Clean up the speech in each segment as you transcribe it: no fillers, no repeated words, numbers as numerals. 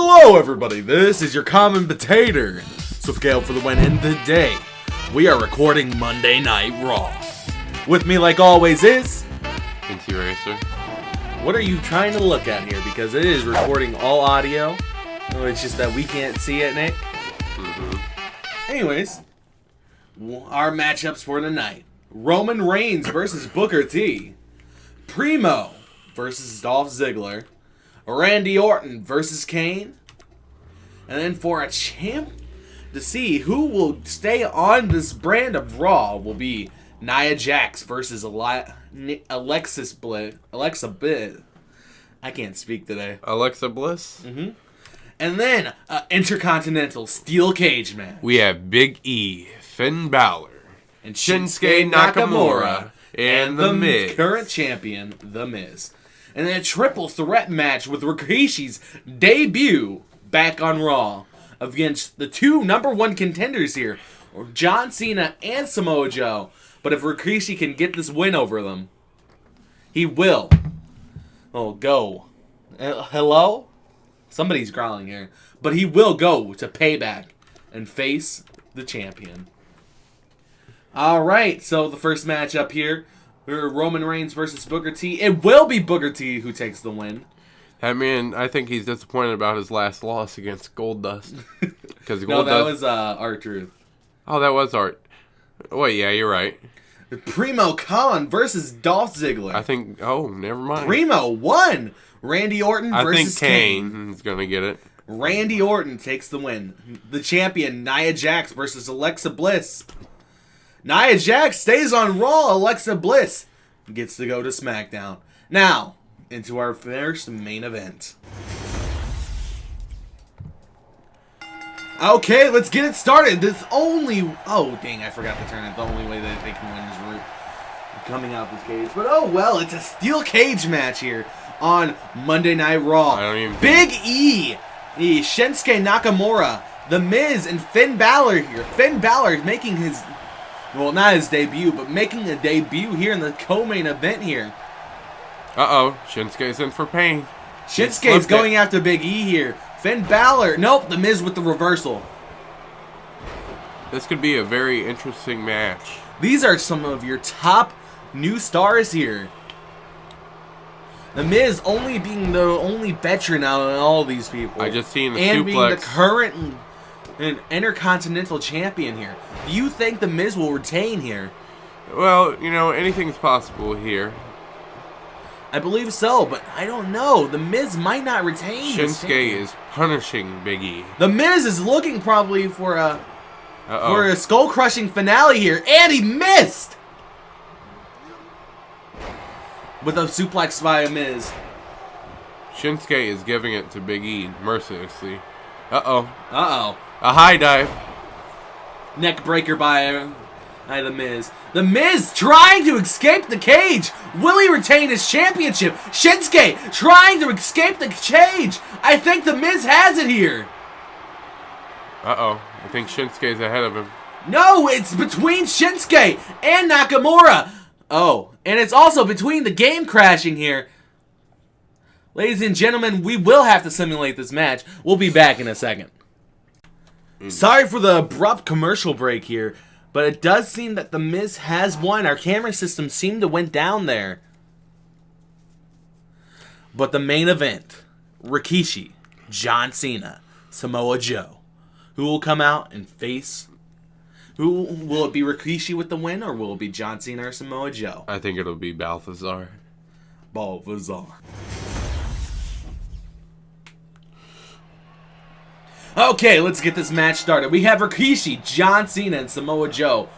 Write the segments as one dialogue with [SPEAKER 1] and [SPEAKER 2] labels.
[SPEAKER 1] Hello everybody, this is your common potato. Swift Gale for the win in the day. We are recording Monday Night Raw. With me like always is...
[SPEAKER 2] Inti Racer.
[SPEAKER 1] What are you trying to look at here? Because it is recording all audio. Oh, it's just that we can't see it, Nick. Anyways, our matchups for tonight. Roman Reigns versus Booker T. Primo versus Dolph Ziggler. Randy Orton versus Kane. And then for a champ to see who will stay on this brand of Raw will be Nia Jax versus Alexa Bliss. I can't speak today.
[SPEAKER 2] Alexa Bliss.
[SPEAKER 1] And then Intercontinental Steel Cage match.
[SPEAKER 2] We have Big E, Finn Balor,
[SPEAKER 1] And
[SPEAKER 2] Shinsuke Nakamura, and The Miz.
[SPEAKER 1] Current champion, The Miz. And then a triple threat match with Rikishi's debut back on Raw against the two #1 contenders here, John Cena and Samoa Joe. But if Rikishi can get this win over them, he will. Oh, go. Hello? Somebody's growling here. But he will go to Payback and face the champion. Alright, so the first match up here, Roman Reigns versus Booker T. It will be Booker T who takes the win.
[SPEAKER 2] I mean, I think he's disappointed about his last loss against Goldust.
[SPEAKER 1] No, that was R-Truth.
[SPEAKER 2] Oh, that was Art. Wait, yeah, you're right.
[SPEAKER 1] Primo Khan versus Dolph Ziggler.
[SPEAKER 2] I think, oh, never mind.
[SPEAKER 1] Primo won. Randy Orton versus
[SPEAKER 2] I think Kane is going to get it.
[SPEAKER 1] Randy Orton takes the win. The champion, Nia Jax versus Alexa Bliss. Nia Jax stays on Raw. Alexa Bliss gets to go to SmackDown. Now, into our first main event. Okay, let's get it started. Oh, dang, I forgot to turn it. The only way that they can win is Root coming out this cage. But oh well, it's a steel cage match here on Monday Night Raw. Big E, Shinsuke Nakamura, The Miz, and Finn Balor here. Finn Balor making his... well, not his debut, but making a debut here in the co-main event here.
[SPEAKER 2] Uh-oh, Shinsuke's in for pain.
[SPEAKER 1] Shinsuke's going after Big E here. Finn Balor, nope, The Miz with the reversal.
[SPEAKER 2] This could be a very interesting match.
[SPEAKER 1] These are some of your top new stars here. The Miz only being the only veteran out of all these people.
[SPEAKER 2] I just seen a
[SPEAKER 1] and
[SPEAKER 2] suplex.
[SPEAKER 1] Being the current Intercontinental Champion here. Do you think The Miz will retain here?
[SPEAKER 2] Well, you know, anything's possible here.
[SPEAKER 1] I believe so, but I don't know. The Miz might not retain.
[SPEAKER 2] Shinsuke is punishing Big E.
[SPEAKER 1] The Miz is looking probably for a skull-crushing finale here, and he missed with a suplex by Miz.
[SPEAKER 2] Shinsuke is giving it to Big E mercilessly. Uh-oh.
[SPEAKER 1] Uh-oh.
[SPEAKER 2] A high dive.
[SPEAKER 1] Neck breaker by The Miz. The Miz trying to escape the cage. Will he retain his championship? Shinsuke trying to escape the cage. I think The Miz has it here.
[SPEAKER 2] Uh-oh. I think Shinsuke's ahead of him.
[SPEAKER 1] No, it's between Shinsuke and Nakamura. Oh, and it's also between the game crashing here. Ladies and gentlemen, we will have to simulate this match. We'll be back in a second. Sorry for the abrupt commercial break here, but it does seem that The Miz has won. Our camera system seemed to went down there. But the main event, Rikishi, John Cena, Samoa Joe. Who will come out and face... Will it be Rikishi with the win, or will it be John Cena or Samoa Joe?
[SPEAKER 2] I think it'll be Balthazar.
[SPEAKER 1] Okay, let's get this match started. We have Rikishi, John Cena, and Samoa Joe.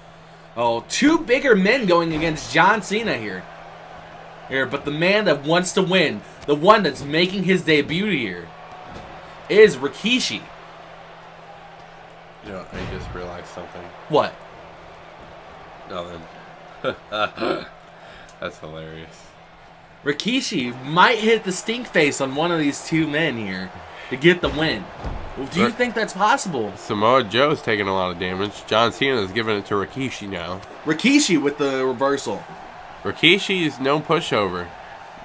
[SPEAKER 1] Oh, two bigger men going against John Cena here. But the man that wants to win, the one that's making his debut here, is Rikishi.
[SPEAKER 2] You know, I just realized something.
[SPEAKER 1] What?
[SPEAKER 2] Nothing. That's hilarious.
[SPEAKER 1] Rikishi might hit the stink face on one of these two men here to get the win. Do you think that's possible?
[SPEAKER 2] Samoa Joe's taking a lot of damage. John Cena's giving it to Rikishi now.
[SPEAKER 1] Rikishi with the reversal.
[SPEAKER 2] Rikishi's no pushover.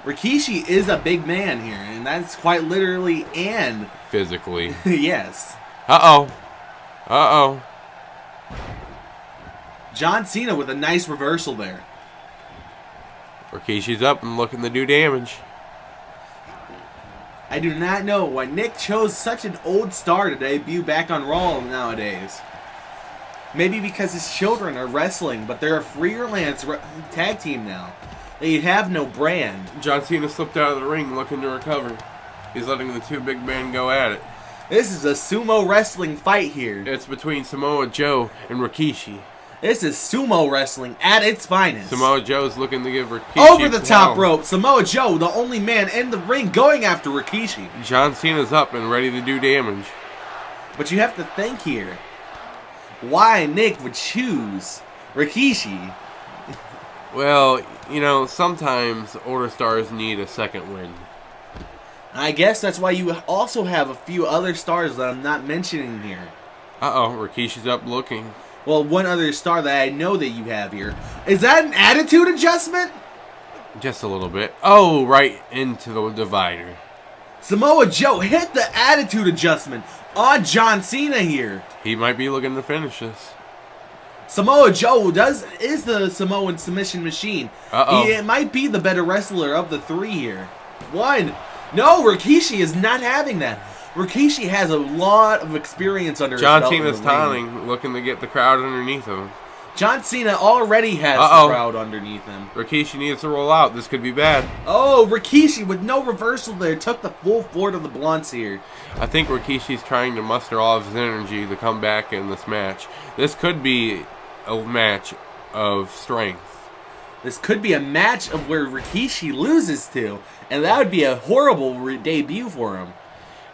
[SPEAKER 1] Rikishi is a big man here, and that's quite literally and
[SPEAKER 2] physically.
[SPEAKER 1] yes.
[SPEAKER 2] Uh-oh.
[SPEAKER 1] John Cena with a nice reversal there.
[SPEAKER 2] Rikishi's up and looking to do damage.
[SPEAKER 1] I do not know why Nick chose such an old star to debut back on Raw nowadays. Maybe because his children are wrestling, but they're a freelance tag team now. They have no brand.
[SPEAKER 2] John Cena slipped out of the ring looking to recover. He's letting the two big men go at it.
[SPEAKER 1] This is a sumo wrestling fight here.
[SPEAKER 2] It's between Samoa Joe and Rikishi.
[SPEAKER 1] This is sumo wrestling at its finest.
[SPEAKER 2] Samoa Joe's looking to give Rikishi
[SPEAKER 1] over the top rope. Samoa Joe, the only man in the ring, going after Rikishi.
[SPEAKER 2] John Cena's up and ready to do damage.
[SPEAKER 1] But you have to think here. Why Nick would choose Rikishi?
[SPEAKER 2] Well, you know, sometimes older stars need a second win.
[SPEAKER 1] I guess that's why you also have a few other stars that I'm not mentioning here.
[SPEAKER 2] Rikishi's up looking.
[SPEAKER 1] Well, one other star that I know that you have here. Is that an attitude adjustment?
[SPEAKER 2] Just a little bit. Oh, right into the divider.
[SPEAKER 1] Samoa Joe hit the attitude adjustment on John Cena here.
[SPEAKER 2] He might be looking to finish this.
[SPEAKER 1] Samoa Joe is the Samoan submission machine. He might be the better wrestler of the three here. One. No, Rikishi is not having that. Rikishi has a lot of experience under his belt.
[SPEAKER 2] John Cena's taunting, looking to get the crowd underneath him.
[SPEAKER 1] John Cena already has the crowd underneath him.
[SPEAKER 2] Rikishi needs to roll out. This could be bad.
[SPEAKER 1] Oh, Rikishi with no reversal there took the full forward of the blunts here.
[SPEAKER 2] I think Rikishi's trying to muster all of his energy to come back in this match. This could be a match of strength.
[SPEAKER 1] This could be a match of where Rikishi loses to, and that would be a horrible debut for him.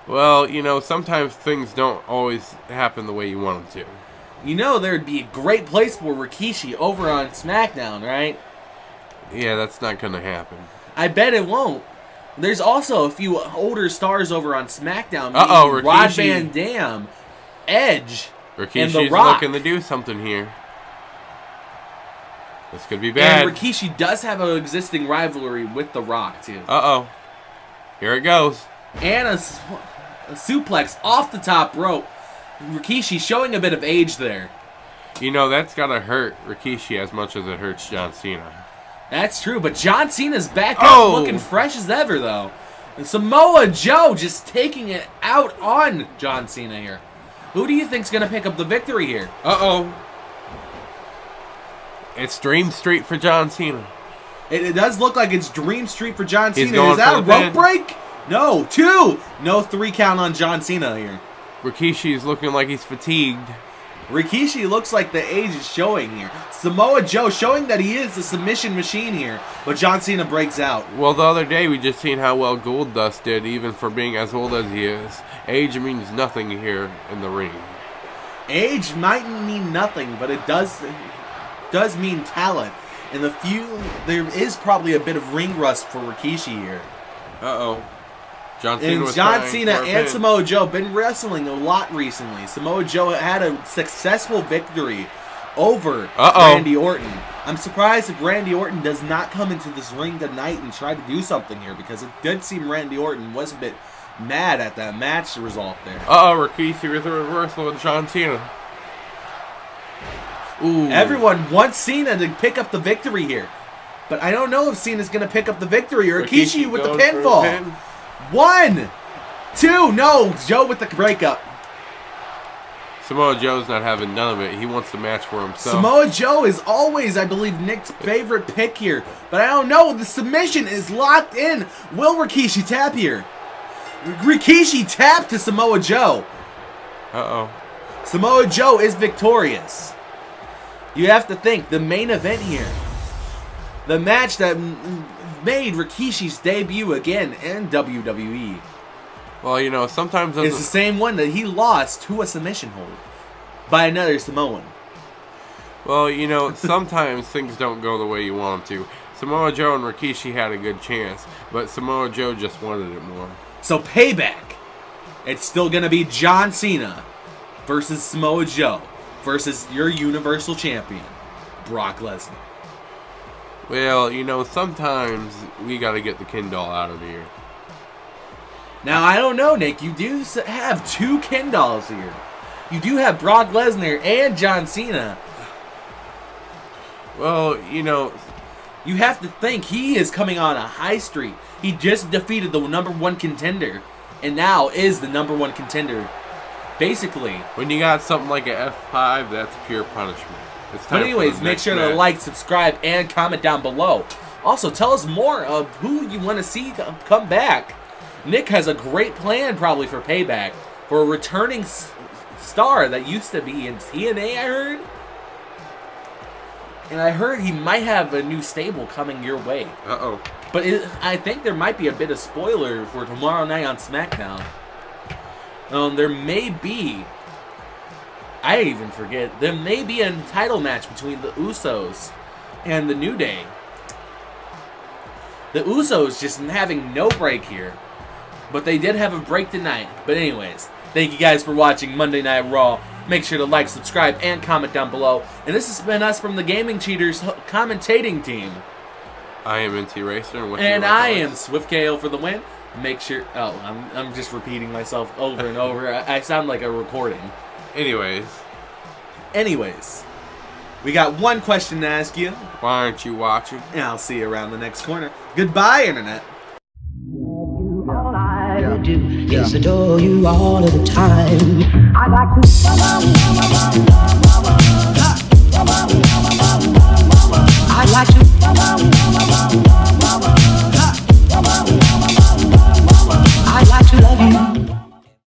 [SPEAKER 2] Well, you know, sometimes things don't always happen the way you want them to.
[SPEAKER 1] You know, there would be a great place for Rikishi over on SmackDown, right?
[SPEAKER 2] Yeah, that's not going to happen.
[SPEAKER 1] I bet it won't. There's also a few older stars over on SmackDown.
[SPEAKER 2] Rikishi.
[SPEAKER 1] Rod Van Dam, Edge,
[SPEAKER 2] Rikishi's
[SPEAKER 1] and The Rock.
[SPEAKER 2] looking to do something here. This could be bad.
[SPEAKER 1] And Rikishi does have an existing rivalry with The Rock, too.
[SPEAKER 2] Here it goes.
[SPEAKER 1] And a suplex off the top rope. Rikishi showing a bit of age there.
[SPEAKER 2] You know, that's got to hurt Rikishi as much as it hurts John Cena.
[SPEAKER 1] That's true, but John Cena's back up looking fresh as ever, though. And Samoa Joe just taking it out on John Cena here. Who do you think's going to pick up the victory here?
[SPEAKER 2] It's Dream Street for John Cena.
[SPEAKER 1] It does look like it's Dream Street for John Cena.
[SPEAKER 2] Going
[SPEAKER 1] Is that a
[SPEAKER 2] for the
[SPEAKER 1] rope
[SPEAKER 2] pin.
[SPEAKER 1] break? No, 2. No 3 count on John Cena here.
[SPEAKER 2] Rikishi's looking like he's fatigued.
[SPEAKER 1] Rikishi looks like the age is showing here. Samoa Joe showing that he is the submission machine here, but John Cena breaks out.
[SPEAKER 2] Well, the other day we just seen how well Goldust did, even for being as old as he is. Age means nothing here in the ring.
[SPEAKER 1] Age might mean nothing, but it does mean talent. And there is probably a bit of ring rust for Rikishi here.
[SPEAKER 2] John Cena
[SPEAKER 1] and
[SPEAKER 2] pin.
[SPEAKER 1] Samoa Joe been wrestling a lot recently. Samoa Joe had a successful victory over Randy Orton. I'm surprised if Randy Orton does not come into this ring tonight and try to do something here, because it did seem Randy Orton was a bit mad at that match result there.
[SPEAKER 2] Rikishi with a reversal of John Cena. Ooh.
[SPEAKER 1] Everyone wants Cena to pick up the victory here, but I don't know if Cena's going to pick up the victory or Rikishi with the pinfall. 1, 2, no, Joe with the breakup.
[SPEAKER 2] Samoa Joe's not having none of it. He wants the match for himself.
[SPEAKER 1] Samoa Joe is always, I believe, Nick's favorite pick here, but I don't know. The submission is locked in. Will Rikishi tap here? Rikishi tapped to Samoa Joe. Samoa Joe is victorious. You have to think, the main event here, the match that made Rikishi's debut again in WWE.
[SPEAKER 2] Well, you know, sometimes
[SPEAKER 1] it's the same one that he lost to a submission hold by another Samoan.
[SPEAKER 2] Well, you know, sometimes things don't go the way you want them to. Samoa Joe and Rikishi had a good chance, but Samoa Joe just wanted it more.
[SPEAKER 1] So payback. It's still going to be John Cena versus Samoa Joe versus your Universal Champion, Brock Lesnar.
[SPEAKER 2] Well, you know, sometimes we got to get the Ken doll out of here.
[SPEAKER 1] Now, I don't know, Nick. You do have 2 Ken dolls here. You do have Brock Lesnar and John Cena.
[SPEAKER 2] Well, you know,
[SPEAKER 1] you have to think he is coming on a high streak. He just defeated the #1 contender, and now is the #1 contender. Basically.
[SPEAKER 2] When you got something like a F5, that's pure punishment.
[SPEAKER 1] But anyways, make sure to like, subscribe, and comment down below. Also, tell us more of who you want to see come back. Nick has a great plan probably for Payback. For a returning star that used to be in TNA, I heard. And I heard he might have a new stable coming your way.
[SPEAKER 2] Uh-oh.
[SPEAKER 1] But I think there might be a bit of spoiler for tomorrow night on SmackDown. There may be... I even forget. There may be a title match between the Usos and the New Day. The Usos just having no break here. But they did have a break tonight. But anyways, thank you guys for watching Monday Night Raw. Make sure to like, subscribe, and comment down below. And this has been us from the Gaming Cheaters commentating team.
[SPEAKER 2] I am NT Racer.
[SPEAKER 1] And I am SwiftKO for the win. Make sure... Oh, I'm just repeating myself over and over. I sound like a recording.
[SPEAKER 2] Anyways,
[SPEAKER 1] we got one question to ask you.
[SPEAKER 2] Why aren't you watching?
[SPEAKER 1] And I'll see you around the next corner. Goodbye, Internet.
[SPEAKER 3] All I do is adore you all of the time. I like to